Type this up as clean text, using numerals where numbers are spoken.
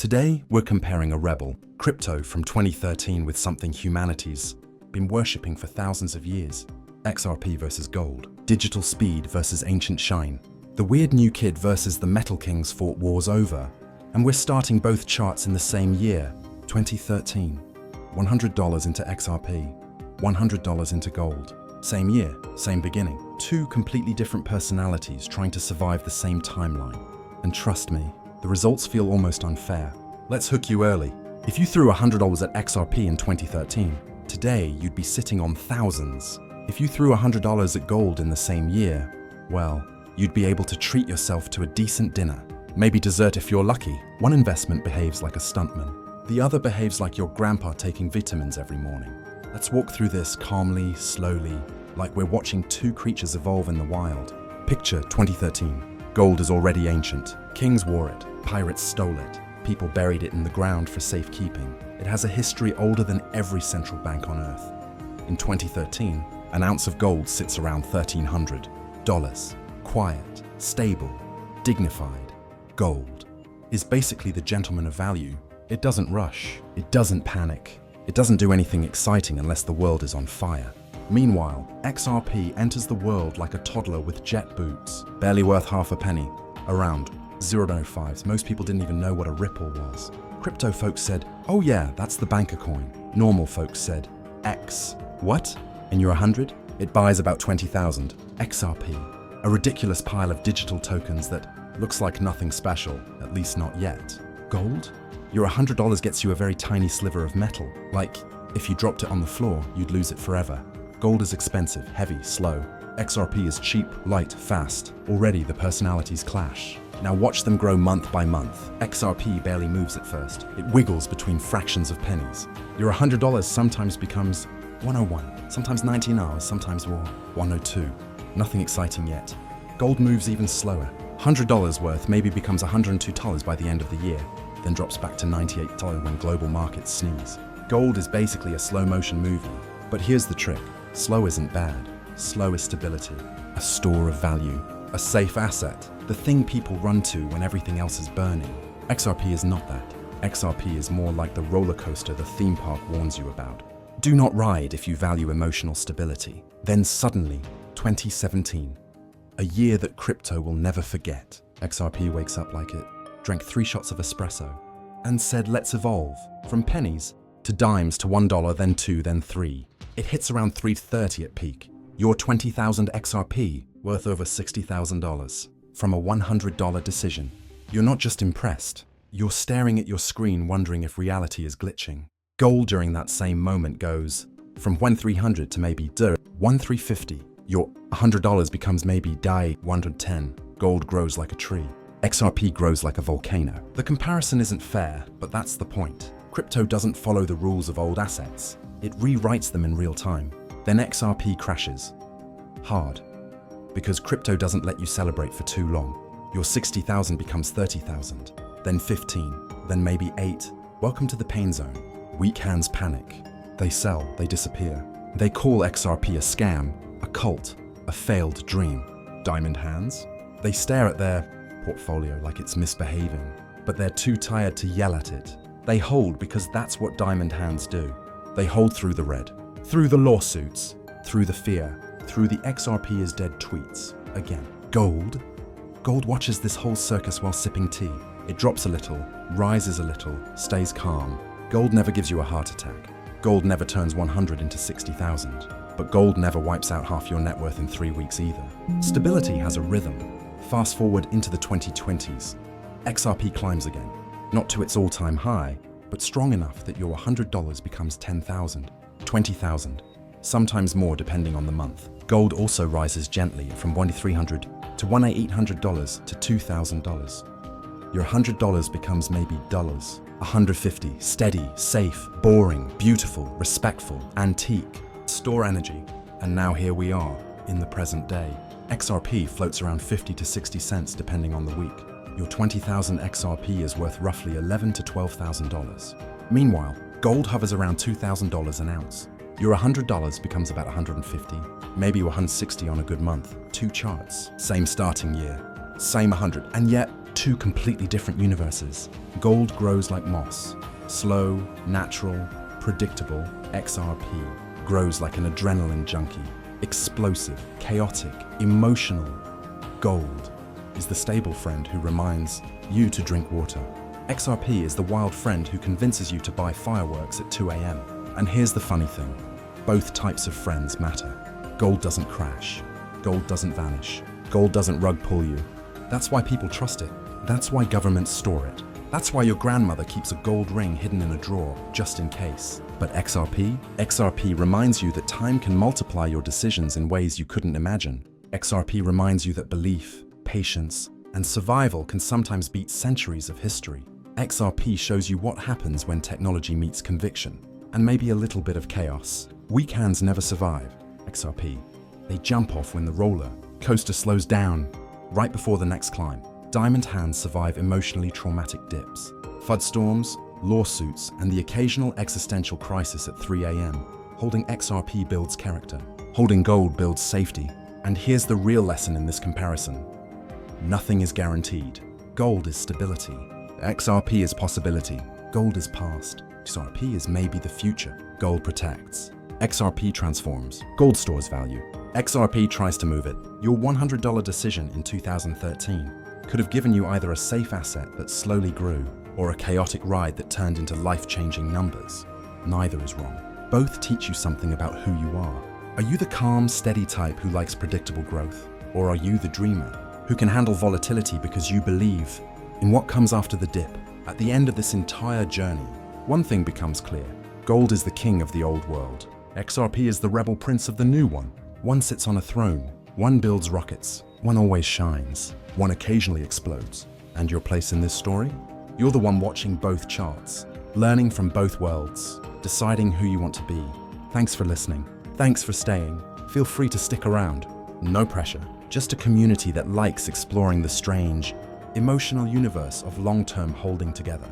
Today, we're comparing a rebel, crypto from 2013, with something humanity's been worshipping for thousands of years. XRP versus gold. Digital speed versus ancient shine. The weird new kid versus the metal kings fought wars over. And we're starting both charts in the same year, 2013. $100 into XRP, $100 into gold. Same year, same beginning. Two completely different personalities trying to survive the same timeline. And trust me, the results feel almost unfair. Let's hook you early. If you threw $100 at XRP in 2013, today you'd be sitting on thousands. If you threw $100 at gold in the same year, well, you'd be able to treat yourself to a decent dinner. Maybe dessert if you're lucky. One investment behaves like a stuntman. The other behaves like your grandpa taking vitamins every morning. Let's walk through this calmly, slowly, like we're watching two creatures evolve in the wild. Picture 2013. Gold is already ancient. Kings wore it. Pirates stole it. People buried it in the ground for safekeeping. It has a history older than every central bank on Earth. In 2013, an ounce of gold sits around $1,300. Quiet, stable, dignified. Gold is basically the gentleman of value. It doesn't rush. It doesn't panic. It doesn't do anything exciting unless the world is on fire. Meanwhile, XRP enters the world like a toddler with jet boots, barely worth half a penny, around 0.05s. Most people didn't even know what a ripple was. Crypto folks said, oh yeah, that's the banker coin. Normal folks said, X. What? And you're 100? It buys about 20,000. XRP, a ridiculous pile of digital tokens that looks like nothing special, at least not yet. Gold? Your $100 gets you a very tiny sliver of metal. Like, if you dropped it on the floor, you'd lose it forever. Gold is expensive, heavy, slow. XRP is cheap, light, fast. Already the personalities clash. Now watch them grow month by month. XRP barely moves at first. It wiggles between fractions of pennies. Your $100 sometimes becomes 101, sometimes 19 hours, sometimes more, 102. Nothing exciting yet. Gold moves even slower. $100 worth maybe becomes $102 by the end of the year, then drops back to $98 when global markets sneeze. Gold is basically a slow-motion movie. But here's the trick. Slow isn't bad. Slow is stability. A store of value. A safe asset. The thing people run to when everything else is burning. XRP is not that. XRP is more like the roller coaster the theme park warns you about. Do not ride if you value emotional stability. Then suddenly, 2017. A year that crypto will never forget. XRP wakes up like it drank 3 shots of espresso and said, let's evolve. From pennies to dimes to $1, then 2, then 3. It hits around 330 at peak. Your 20,000 XRP worth over $60,000 from a $100 decision. You're not just impressed. You're staring at your screen wondering if reality is glitching. Gold during that same moment goes from 1,300 to maybe 1,350. Your $100 becomes maybe 110. Gold grows like a tree. XRP grows like a volcano. The comparison isn't fair, but that's the point. Crypto doesn't follow the rules of old assets. It rewrites them in real time. Then XRP crashes. Hard. Because crypto doesn't let you celebrate for too long. Your 60,000 becomes 30,000, then 15, then maybe 8. Welcome to the pain zone. Weak hands panic. They sell, they disappear. They call XRP a scam, a cult, a failed dream. Diamond hands? They stare at their portfolio like it's misbehaving, but they're too tired to yell at it. They hold because that's what diamond hands do. They hold through the red, through the lawsuits, through the fear, through the XRP is dead tweets. Again, gold? Gold watches this whole circus while sipping tea. It drops a little, rises a little, stays calm. Gold never gives you a heart attack. Gold never turns 100 into 60,000. But gold never wipes out half your net worth in 3 weeks either. Stability has a rhythm. Fast forward into the 2020s. XRP climbs again. Not to its all-time high, but strong enough that your $100 becomes 10,000, 20,000, sometimes more depending on the month. Gold also rises gently from $1,300 to $1,800 to $2,000. Your $100 becomes maybe dollars, $150, steady, safe, boring, beautiful, respectful, antique, store energy. And now here we are, in the present day. XRP floats around 50 to 60 cents depending on the week. Your 20,000 XRP is worth roughly $11,000 to $12,000. Meanwhile, gold hovers around $2,000 an ounce. Your $100 becomes about $150, maybe $160 on a good month. 2 charts, same starting year, same 100, and yet Two completely different universes. Gold grows like moss. Slow, natural, predictable. XRP grows like an adrenaline junkie. Explosive, chaotic, emotional. Gold is the stable friend who reminds you to drink water. XRP is the wild friend who convinces you to buy fireworks at 2 a.m. And here's the funny thing. Both types of friends matter. Gold doesn't crash. Gold doesn't vanish. Gold doesn't rug pull you. That's why people trust it. That's why governments store it. That's why your grandmother keeps a gold ring hidden in a drawer, just in case. But XRP reminds you that time can multiply your decisions in ways you couldn't imagine. XRP reminds you that belief, patience, and survival can sometimes beat centuries of history. XRP shows you what happens when technology meets conviction, and maybe a little bit of chaos. Weak hands never survive. XRP. They jump off when the roller coaster slows down, right before the next climb. Diamond hands survive emotionally traumatic dips, FUD storms, lawsuits, and the occasional existential crisis at 3 a.m. Holding XRP builds character. Holding gold builds safety. And here's the real lesson in this comparison. Nothing is guaranteed. Gold is stability. XRP is possibility. Gold is past. XRP is maybe the future. Gold protects. XRP transforms. Gold stores value. XRP tries to move it. Your $100 decision in 2013 could have given you either a safe asset that slowly grew or a chaotic ride that turned into life-changing numbers. Neither is wrong. Both teach you something about who you are. Are you the calm, steady type who likes predictable growth? Or are you the dreamer who can handle volatility because you believe in what comes after the dip? At the end of this entire journey, one thing becomes clear. Gold is the king of the old world. XRP is the rebel prince of the new one. One sits on a throne. One builds rockets. One always shines. One occasionally explodes. And your place in this story? You're the one watching both charts, learning from both worlds, deciding who you want to be. Thanks for listening. Thanks for staying. Feel free to stick around. No pressure. Just a community that likes exploring the strange, emotional universe of long-term holding together.